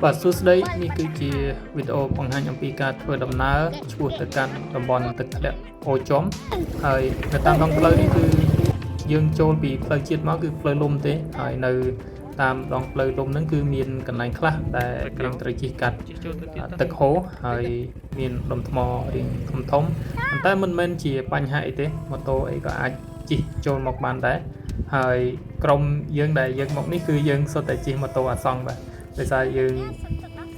បាទសួស្តីនេះគឺជាវីដេអូបង្ហាញអំពីការធ្វើដំណើរឆ្ពោះទៅកាន់តំបន់ទឹកធ្លាក់អូរចំហើយនៅតាមដងផ្លូវនេះគឺយើងចូលពីផ្លូវជាតិមកគឺផ្លូវលំទេហើយនៅតាមដងផ្លូវលំហ្នឹងគឺមានកន្លែងខ្លះដែលយើងត្រូវជិះកាត់ទឹកហូរហើយមានដុំថ្មរាងធំប៉ុន្តែមិនមែនជាបញ្ហាអីទេម៉ូតូអីក៏អាចជិះចូលមកបានដែរហើយក្រុមយើងដែលយើងមកនេះគឺយើងសុទ្ធតែជិះម៉ូតូអាសង់បាទដោយសារយើង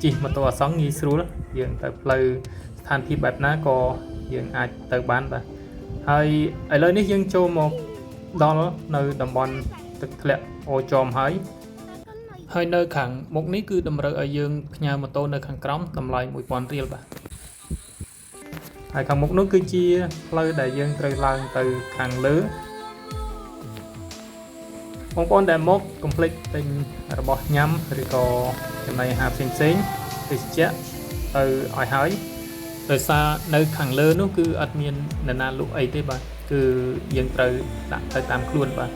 ជិះម៉ូតូអាសង់ងាយស្រួលយើងទៅផ្លូវស្ថានភាពបែបណាក៏យើងអាចទៅបានបាទហើយឥឡូវនេះយើងចូលមកដល់នៅតំបន់ទឹកធ្លាក់អូរចំហើយនៅខាងមុខនេះគឺតម្រូវឲ្យយើងផ្ញើម៉ូតូនៅខាងក្រោមតម្លៃ 1000 រៀលបាទហើយខាងមុខនោះគឺជាផ្លូវដែលយើងត្រូវឡើងទៅខាងលើបងប្អូនដែលមកកុំភ្លេចទិញរបស់ញ៉ាំឬក៏ចំណីអាហារផ្សេងទេសចរទៅឲ្យហើយដោយសារនៅខាងលើនោះគឺអត់មាននរណាលក់អីទេបាទគឺយើងត្រូវដាក់ទៅតាមខ្លួនបាទ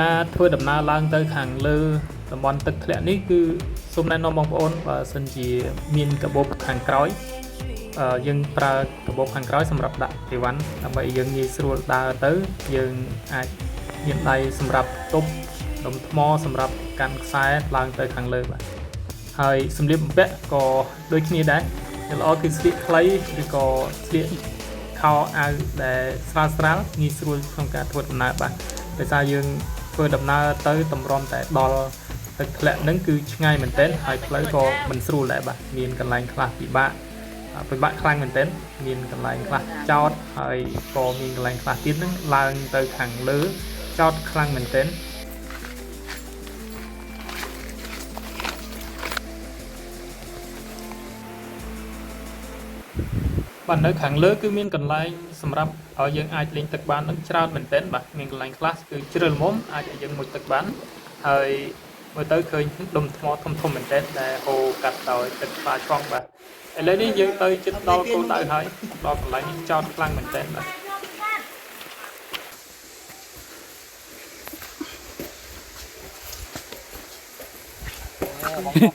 ការធ្វើដំណើរឡើងទៅខាងលើតំបន់ទឹកធ្លាក់នេះគឺសូមណែនាំបងប្អូនបើសិនជាមានកាបូបខាងក្រោយយើងប្រើកាបូបខាងក្រោយសម្រាប់ដាក់អីវ៉ាន់ដើម្បីយើងងាយស្រួលដើរទៅយើងអាចមានដៃសម្រាប់ទប់ដុំថ្មសម្រាប់កាន់ខ្សែឡើងទៅខាងលើបាទហើយសម្លៀកបំពាក់ក៏ដូចគ្នាដែរដែលល្អគឺស្លៀកខ្លីឬក៏ស្លៀកខោអាវដែលស្រាលងាយស្រួលក្នុងការធ្វើដំណើរបាទដោយសារយើងធ្វើដំណើរទៅតម្រាំតែដល់ទឹកធ្លាក់ហ្នឹងគឺឆ្ងាយមែនទែនហើយផ្លូវក៏មិនស្រួលដែរបាទមានកន្លែងខ្លះពិបាកខ្លាំងមែនទែនមានកន្លែងខ្លះចោតហើយក៏មានកន្លែងខ្លះទៀតហ្នឹងឡើងទៅខាងលើចោតខ្លាំងមែនទែនបាទនៅខាងលើគឺមានកន្លែងសម្រាប់ឲ្យយើងអាចលេងទឹកបាននឹងច្រើនមែនទែនបាទមានកន្លែងខ្លះគឺជ្រៅល្មមអាចឲ្យយើងមុជទឹកបានហើយមើលទៅឃើញដុំថ្មធំមែនទែនដែលហូរកាត់ដោយទឹកផ្លាឆ្វងបាទឥឡូវនេះយើងទៅជិតដល់គោលដៅហើយដល់កន្លែងនេះចោតខ្លាំងមែនទែនបាទ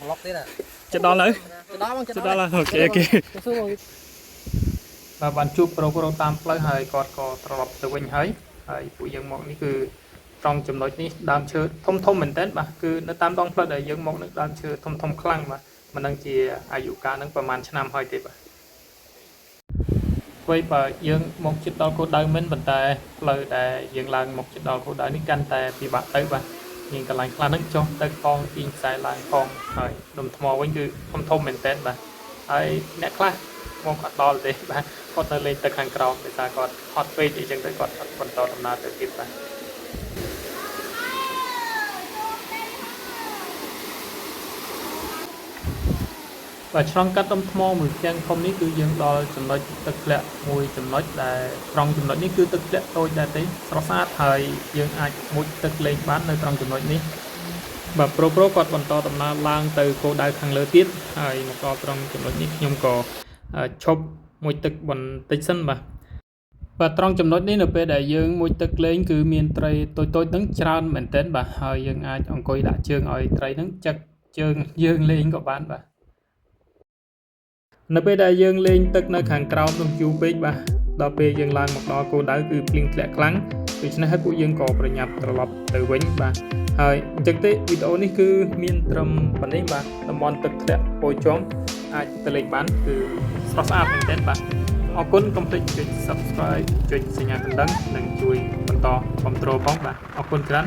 ឡុកទៀតជិតដល់ហើយជិតដល់អូខេបាទបានជួបប្រូតាមផ្លូវហើយគាត់ក៏ត្រឡប់ទៅវិញហើយពួកយើងមកនេះគឺត្រង់ចំណុចនេះដើមឈើធំមែនទែនបាទគឺនៅតាមដងផ្លូវដែលយើងមកនឹងដើមឈើធំខ្លាំងបាទមិនដឹងជាអាយុកាលនឹងប្រហែលឆ្នាំហើយទេបាទពេលបើយើងមកជិតដល់គោលដៅមិនប៉ុន្តែផ្លូវដែលយើងឡើងមកជិតដល់គោលដៅនេះកាន់តែពិបាកទៅបាទមានកន្លែងខ្លះហ្នឹងចុះទៅផងទីខ្សែឡើងផងហើយដុំថ្មវិញគឺធំមែនទែនបាទហើយអ្នកខ្លះមកអត់ដល់ទេបាទគាត់ទៅលេងទៅខាងក្រោមដោយសារគាត់ហត់ពេកអីចឹងទៅគាត់អត់បន្តដំណើរទៅទៀតបាទឆ្លងកាត់ដុំថ្មមួយផ្ទាំងធំនេះគឺយើងដល់ចំណុចទឹកធ្លាក់មួយចំណុចដែលត្រង់ចំណុចនេះគឺទឹកធ្លាក់តូចដែរទេស្រស់ស្អាតហើយយើងអាចមុជទឹកលេងបាននៅត្រង់ចំណុចនេះបាទប្រូគាត់បន្តដំណើរឡើងទៅគោលដៅខាងលើទៀតហើយមកដល់ត្រង់ចំណុចនេះខ្ញុំក៏ឈប់មុជទឹកបន្តិចសិនបាទត្រង់ចំណុចនេះនៅពេលដែលយើងមុជទឹកលេងគឺមានត្រីតូចហ្នឹងច្រើនមែនទែនបាទហើយយើងអាចអង្គុយដាក់ជើងឲ្យត្រីហ្នឹងចឹកជើងយើងលេងក៏បានបាទនៅពេលដែលយើងលេងទឹកនៅខាងក្រោមនោះយូរពេកបាទដល់ពេលយើងឡើងមកដល់គោលដៅគឺភ្លៀងធ្លាក់ខ្លាំងដូច្នេះហើយពួកយើងក៏ប្រញាប់ត្រឡប់ទៅវិញបាទហើយអញ្ចឹងទេវីដេអូនេះគឺមានត្រឹមប៉ុណ្ណេះបាទតំបន់ទឹកធ្លាក់អូរចំអាចទៅលេងបានគឺស្រស់ស្អាតមែនទែនបាទអរគុណកុំភ្លេចចុច Subscribe ចុចសញ្ញាកណ្ដឹងនិងជួយបន្តគាំទ្រផងបាទអរគុណច្រើន